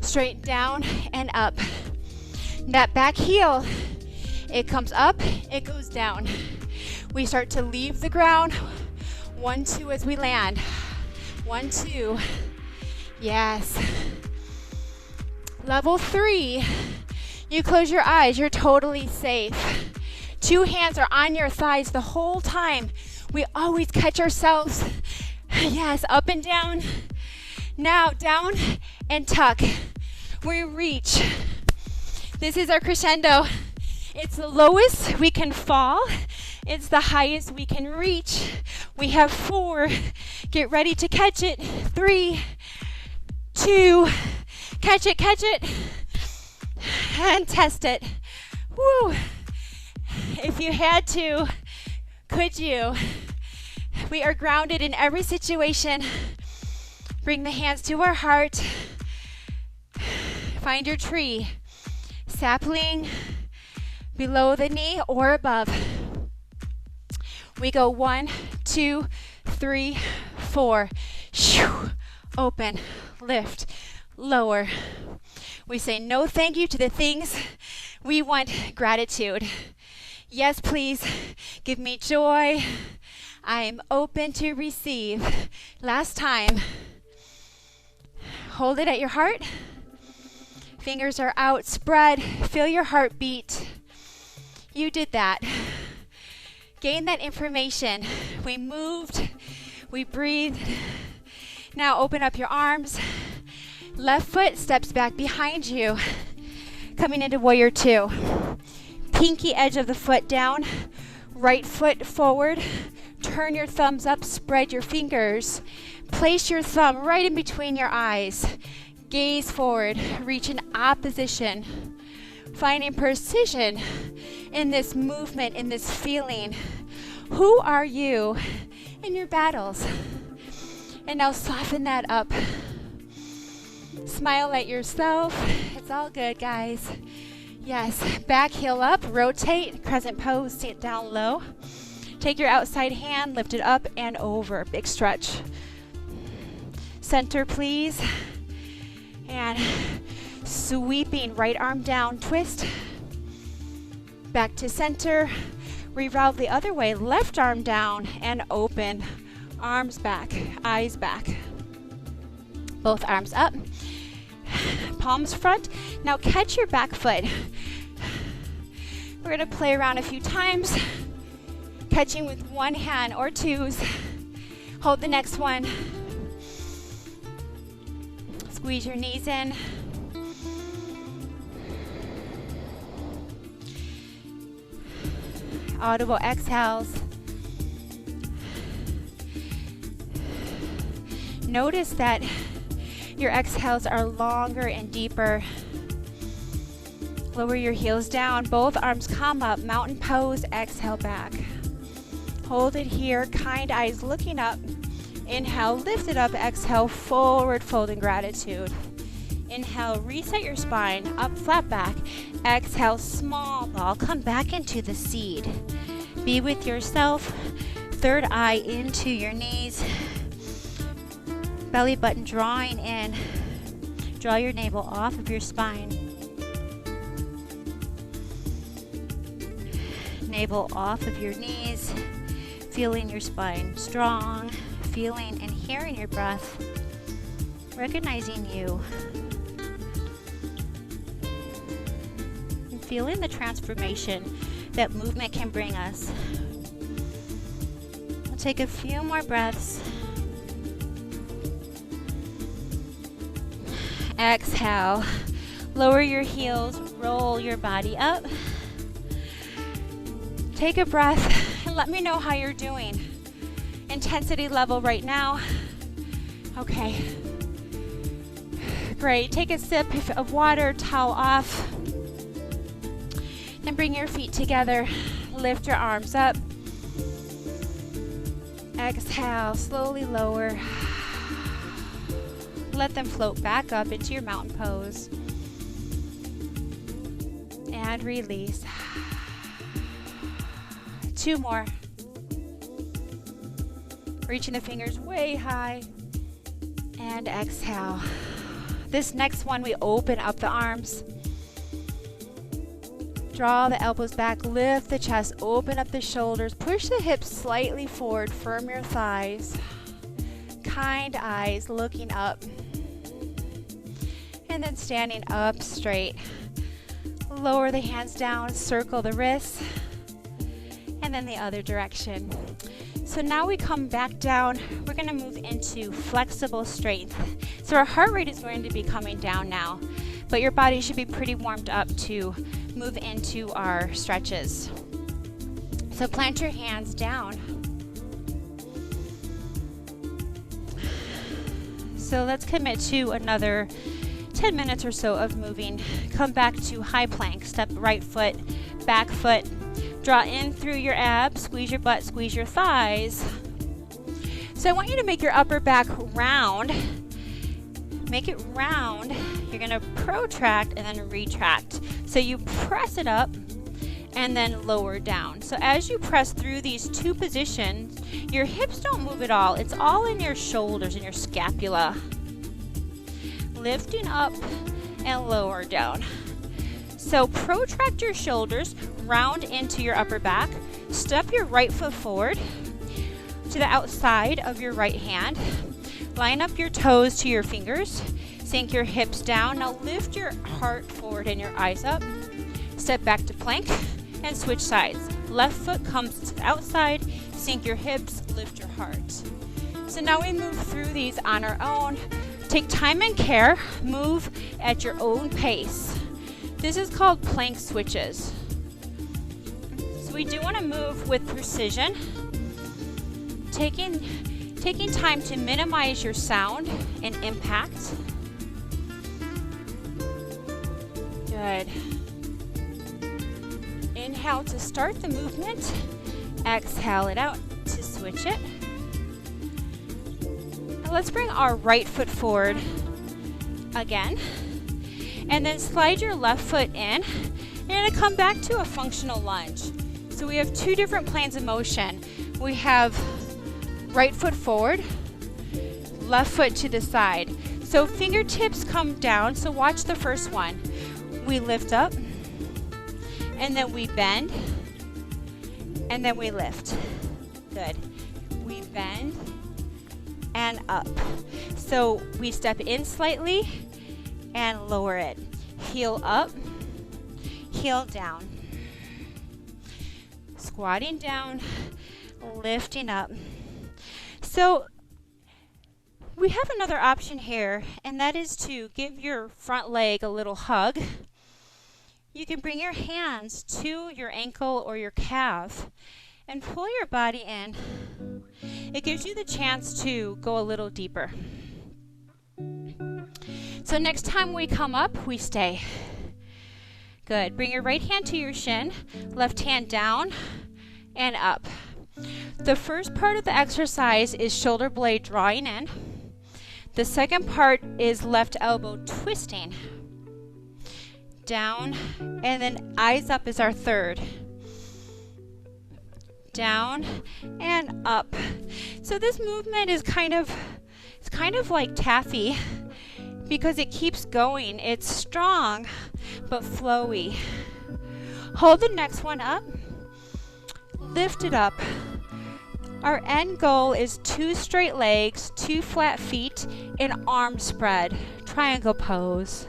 straight down and up. That back heel, it comes up, it goes down. We start to leave the ground. 1, 2 as we land. 1, 2. Yes. Level 3, you close your eyes, you're totally safe. 2 hands are on your thighs the whole time. We always catch ourselves. Yes, up and down. Now down and tuck. We reach. This is our crescendo. It's the lowest we can fall. It's the highest we can reach. We have 4. Get ready to catch it. 3, 2, catch it, and test it. Woo! If you had to, could you? We are grounded in every situation. Bring the hands to our heart. Find your tree. Sapling below the knee or above. We go 1, 2, 3, 4. Shoo. Open, lift, lower. We say no thank you to the things we want gratitude. Yes, please, give me joy. I am open to receive. Last time. Hold it at your heart. Fingers are out, spread. Feel your heartbeat. You did that. Gain that information. We moved. We breathed. Now open up your arms. Left foot steps back behind you. Coming into warrior 2. Pinky edge of the foot down. Right foot forward. Turn your thumbs up. Spread your fingers. Place your thumb right in between your eyes. Gaze forward. Reach in opposition. Finding precision in this movement, in this feeling. Who are you in your battles? And now soften that up. Smile at yourself. It's all good, guys. Yes, back heel up, rotate, crescent pose, sit down low. Take your outside hand, lift it up and over, big stretch. Center, please. And sweeping right arm down, twist. Back to center. Revolve the other way, left arm down and open. Arms back, eyes back. Both arms up. Palms front. Now catch your back foot. We're going to play around a few times. Catching with one hand or 2s. Hold the next one. Squeeze your knees in. Audible exhales. Notice that your exhales are longer and deeper. Lower your heels down. Both arms come up. Mountain pose. Exhale back. Hold it here. Kind eyes looking up. Inhale, lift it up. Exhale, forward fold in gratitude. Inhale, reset your spine. Up, flat back. Exhale, small ball. Come back into the seed. Be with yourself. Third eye into your knees. Belly button drawing in. Draw your navel off of your spine. Navel off of your knees. Feeling your spine strong. Feeling and hearing your breath. Recognizing you. And feeling the transformation that movement can bring us. We'll take a few more breaths. Exhale. Lower your heels, roll your body up. Take a breath and let me know how you're doing. Intensity level right now. Okay. Great. Take a sip of water, towel off. Then bring your feet together. Lift your arms up. Exhale, slowly lower. Let them float back up into your mountain pose. And release. 2 more. Reaching the fingers way high. And exhale. This next one, we open up the arms. Draw the elbows back, lift the chest, open up the shoulders, push the hips slightly forward, firm your thighs. Kind eyes looking up. And then standing up straight. Lower the hands down, circle the wrists, and then the other direction. So now we come back down. We're going to move into flexible strength. So our heart rate is going to be coming down now, but your body should be pretty warmed up to move into our stretches. So plant your hands down. So let's commit to another 10 minutes or so of moving. Come back to high plank. Step right foot, back foot. Draw in through your abs, squeeze your butt, squeeze your thighs. So I want you to make your upper back round. Make it round. You're going to protract and then retract. So you press it up and then lower down. So as you press through these 2 positions, your hips don't move at all. It's all in your shoulders and your scapula. Lifting up and lower down. So protract your shoulders, round into your upper back. Step your right foot forward to the outside of your right hand. Line up your toes to your fingers. Sink your hips down. Now lift your heart forward and your eyes up. Step back to plank and switch sides. Left foot comes to the outside. Sink your hips, lift your heart. So now we move through these on our own. Take time and care. Move at your own pace. This is called plank switches. So we do want to move with precision. Taking time to minimize your sound and impact. Good. Inhale to start the movement. Exhale it out to switch it. Now let's bring our right foot forward again. And then slide your left foot in. You're going to come back to a functional lunge. So we have 2 different planes of motion. We have right foot forward, left foot to the side. So fingertips come down. So watch the first one. We lift up, and then we bend, and then we lift. Good. We bend and up. So we step in slightly and lower it. Heel up, heel down. Squatting down, lifting up. So we have another option here, and that is to give your front leg a little hug. You can bring your hands to your ankle or your calf and pull your body in. It gives you the chance to go a little deeper. So next time we come up, we stay. Good. Bring your right hand to your shin, left hand down and up. The first part of the exercise is shoulder blade drawing in. The second part is left elbow twisting. Down, and then eyes up is our third. Down and up. So this movement is kind of like taffy because it keeps going. It's strong but flowy. Hold the next one up. Lift it up. Our end goal is 2 straight legs, 2 flat feet, and arm spread. Triangle pose.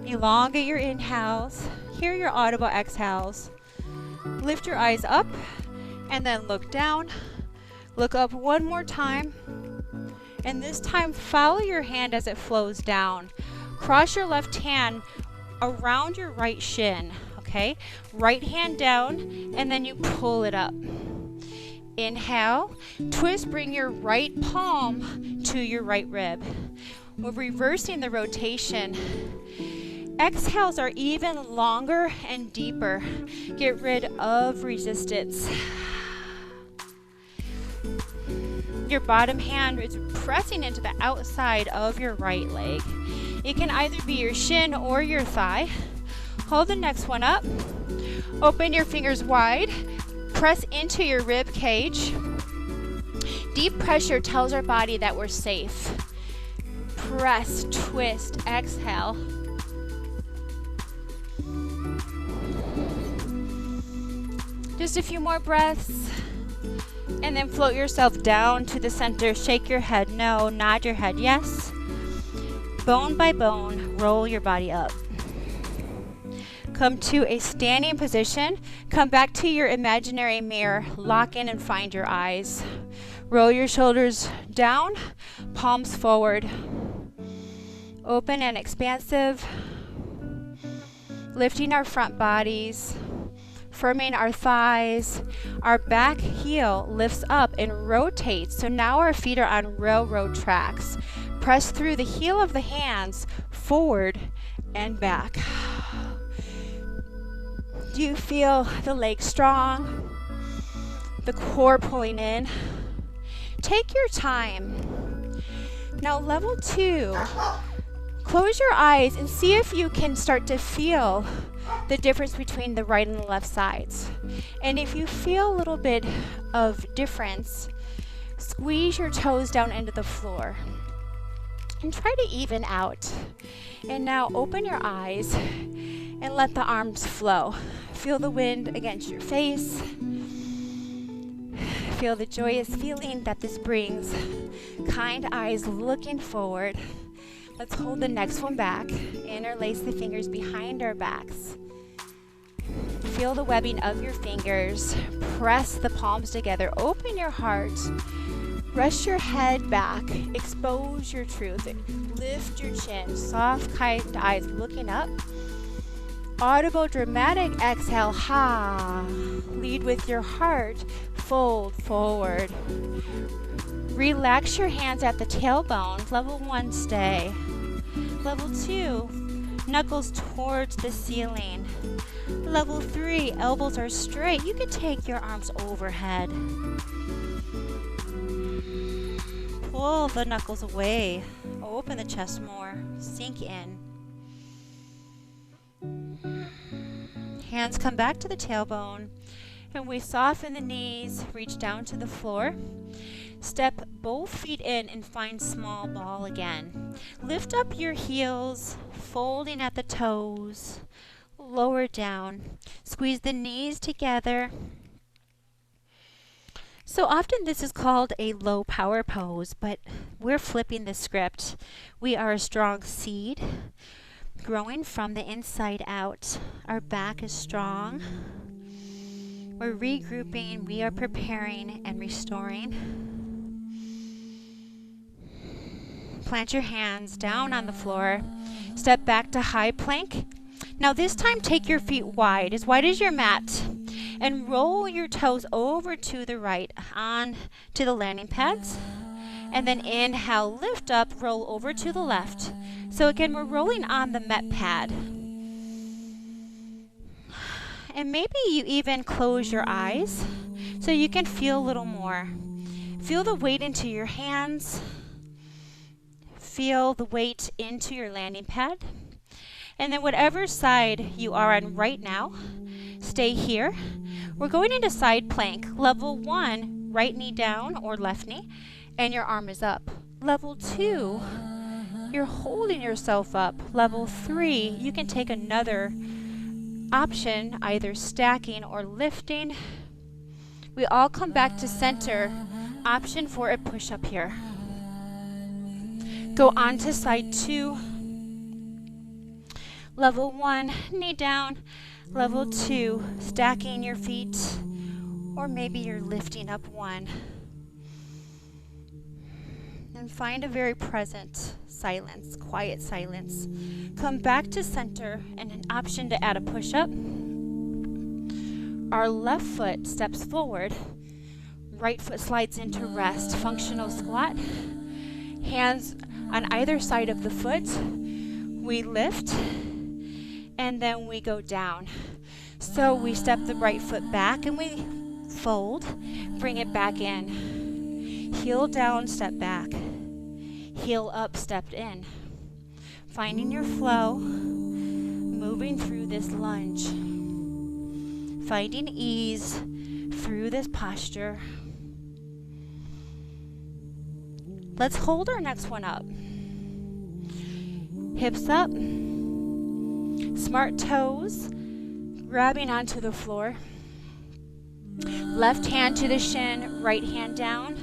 Elongate your inhales. Hear your audible exhales. Lift your eyes up and then look down. Look up one more time. And this time, follow your hand as it flows down. Cross your left hand around your right shin, okay? Right hand down, and then you pull it up. Inhale, twist, bring your right palm to your right rib. We're reversing the rotation. Exhales are even longer and deeper. Get rid of resistance. Your bottom hand is pressing into the outside of your right leg. It can either be your shin or your thigh. Hold the next one up. Open your fingers wide. Press into your rib cage. Deep pressure tells our body that we're safe. Press, twist, exhale. Just a few more breaths. And then float yourself down to the center. Shake your head no, nod your head yes. Bone by bone, roll your body up. Come to a standing position. Come back to your imaginary mirror. Lock in and find your eyes. Roll your shoulders down, palms forward. Open and expansive. Lifting our front bodies. Firming our thighs. Our back heel lifts up and rotates. So now our feet are on railroad tracks. Press through the heel of the hands forward and back. Do you feel the legs strong? The core pulling in? Take your time. Now level 2. Close your eyes and see if you can start to feel the difference between the right and the left sides. And if you feel a little bit of difference, squeeze your toes down into the floor and try to even out. And now open your eyes and let the arms flow. Feel the wind against your face. Feel the joyous feeling that this brings. Kind eyes looking forward. Let's hold the next one back. Interlace the fingers behind our backs. Feel the webbing of your fingers. Press the palms together. Open your heart. Rest your head back. Expose your truth. Lift your chin. Soft, kind eyes looking up. Audible, dramatic exhale. Ha. Lead with your heart. Fold forward. Relax your hands at the tailbone. Level 1, stay. Level 2, knuckles towards the ceiling. Level 3, elbows are straight. You can take your arms overhead. Pull the knuckles away. Open the chest more. Sink in. Hands come back to the tailbone. And we soften the knees. Reach down to the floor. Step both feet in and find small ball again. Lift up your heels, folding at the toes. Lower down. Squeeze the knees together. So often this is called a low power pose, but we're flipping the script. We are a strong seed, growing from the inside out. Our back is strong. We're regrouping, we are preparing and restoring. Plant your hands down on the floor. Step back to high plank. Now this time take your feet wide as your mat. And roll your toes over to the right on to the landing pads. And then inhale, lift up, roll over to the left. So again, we're rolling on the mat pad. And maybe you even close your eyes so you can feel a little more. Feel the weight into your hands. Feel the weight into your landing pad. And then whatever side you are on right now, stay here. We're going into side plank. Level 1, right knee down or left knee, and your arm is up. Level 2, you're holding yourself up. Level 3, you can take another option, either stacking or lifting. We all come back to center. Option for a push-up here. Go on to side 2. Level 1, knee down. Level 2, stacking your feet. Or maybe you're lifting up 1. and find a very present silence, quiet silence. Come back to center and an option to add a push-up. Our left foot steps forward. Right foot slides into rest. Functional squat. Hands on either side of the foot. We lift and then we go down. So we step the right foot back and we fold. Bring it back in. Heel down, step back. Heel up, stepped in. Finding your flow, moving through this lunge. Finding ease through this posture. Let's hold our next one up. Hips up. Smart toes, grabbing onto the floor. Left hand to the shin, right hand down,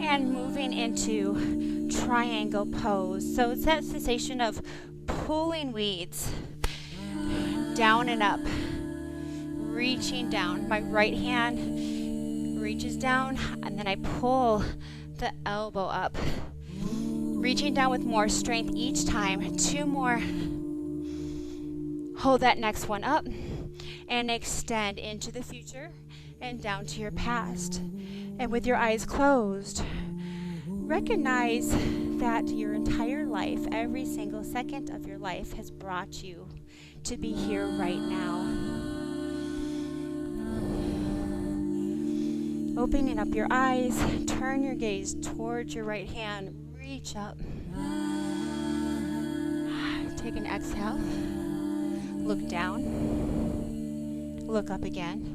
and moving into triangle pose. So it's that sensation of pulling weeds down and up, reaching down. My right hand reaches down, and then I pull the elbow up, reaching down with more strength each time. 2 more. Hold that next one up and extend into the future and down to your past. And with your eyes closed, recognize that your entire life, every single second of your life, has brought you to be here right now. Opening up your eyes, turn your gaze towards your right hand, reach up. Take an exhale, look down, look up again.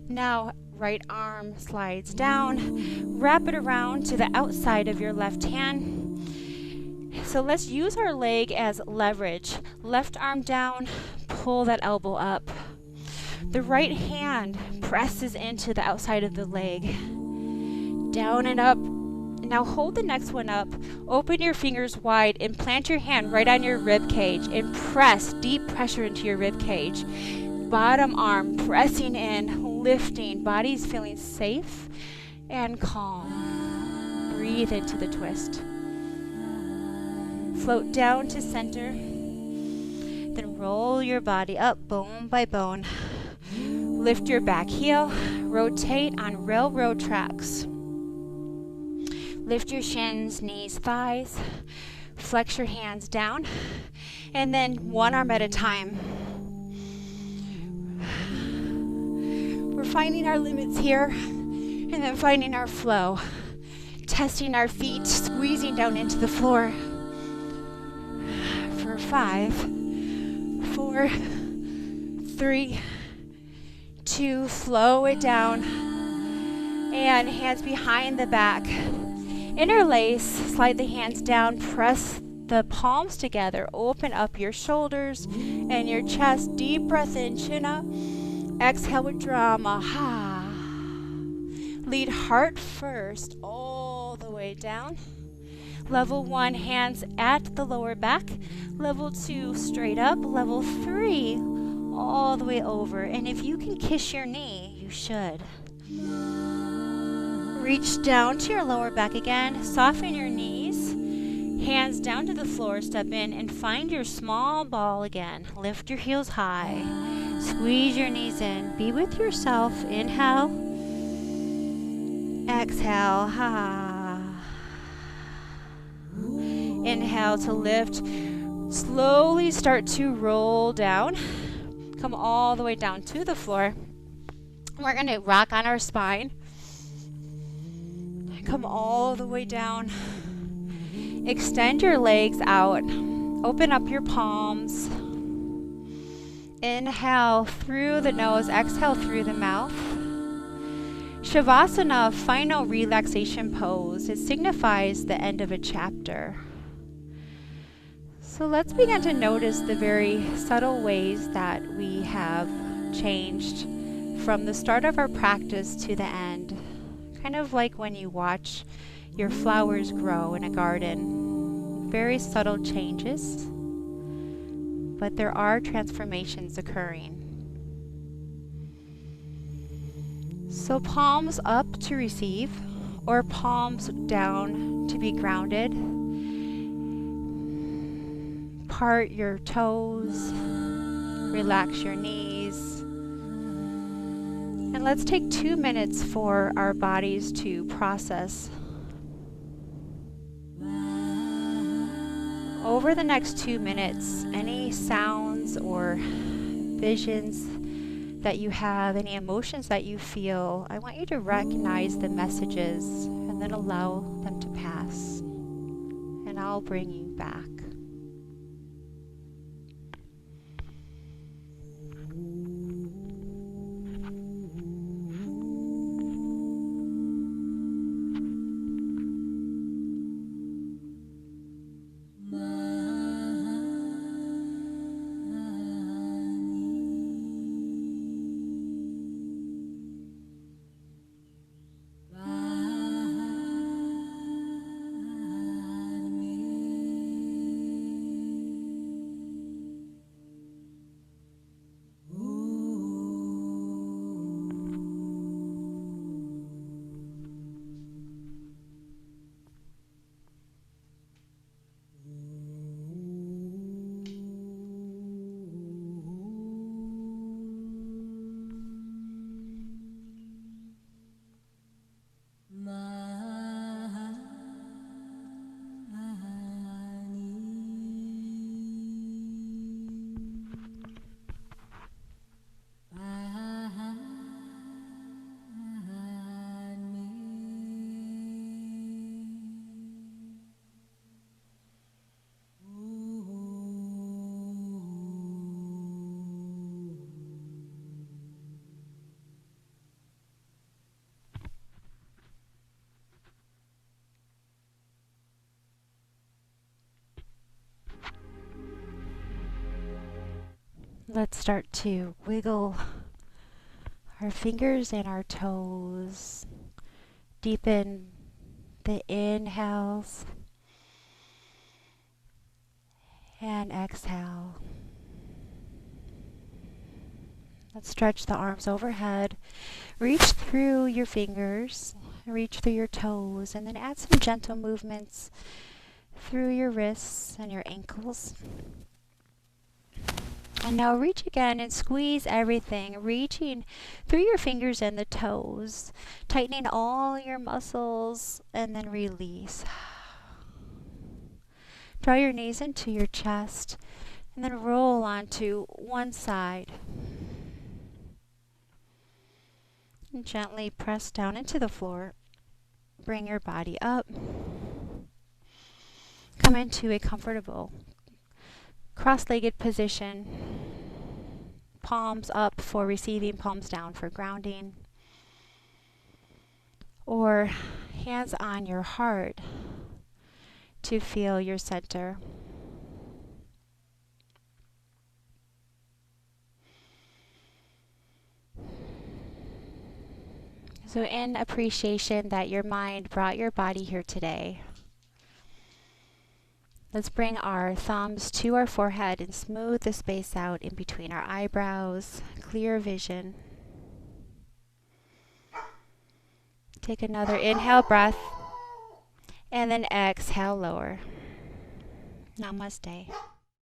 Now, right arm slides down, wrap it around to the outside of your left hand. So let's use our leg as leverage. Left arm down, pull that elbow up. The right hand presses into the outside of the leg. Down and up. Now hold the next one up. Open your fingers wide and plant your hand right on your rib cage and press deep pressure into your rib cage. Bottom arm pressing in, lifting. Body's feeling safe and calm. Breathe into the twist. Float down to center. Then roll your body up bone by bone. Lift your back heel. Rotate on railroad tracks. Lift your shins, knees, thighs. Flex your hands down. And then one arm at a time. We're finding our limits here and then finding our flow. Testing our feet, squeezing down into the floor. For 5, 4, 3, 2, slow it down. And hands behind the back. Interlace, slide the hands down, press the palms together. Open up your shoulders and your chest. Deep breath in, chin up. Exhale with drama. Ha. Lead heart first all the way down. Level 1, hands at the lower back. Level 2, straight up. Level 3, all the way over. And if you can kiss your knee, you should. Reach down to your lower back again. Soften your knees. Hands down to the floor. Step in and find your small ball again. Lift your heels high. Squeeze your knees in. Be with yourself. Inhale. Exhale. Ha. Inhale to lift. Slowly start to roll down. Come all the way down to the floor. We're going to rock on our spine. Come all the way down. Extend your legs out. Open up your palms. Inhale through the nose. Exhale through the mouth. Shavasana, final relaxation pose. It signifies the end of a chapter. So let's begin to notice the very subtle ways that we have changed from the start of our practice to the end. Kind of like when you watch your flowers grow in a garden. Very subtle changes, but there are transformations occurring. So palms up to receive. or palms down to be grounded. Part your toes, relax your knees. And let's take 2 minutes for our bodies to process. Over the next 2 minutes, any sounds or visions that you have, any emotions that you feel, I want you to recognize the messages and then allow them to pass. And I'll bring you back. Let's start to wiggle our fingers and our toes. Deepen the inhales and exhale. Let's stretch the arms overhead. Reach through your fingers, reach through your toes, and then add some gentle movements through your wrists and your ankles. And now reach again and squeeze everything, reaching through your fingers and the toes, tightening all your muscles, and then release. Draw your knees into your chest, and then roll onto one side. And gently press down into the floor. Bring your body up. Come into a comfortable cross-legged position. Palms up for receiving, palms down for grounding. Or hands on your heart to feel your center. So in appreciation that your mind brought your body here today, let's bring our thumbs to our forehead and smooth the space out in between our eyebrows, clear vision. Take another inhale breath, and then exhale lower. Namaste.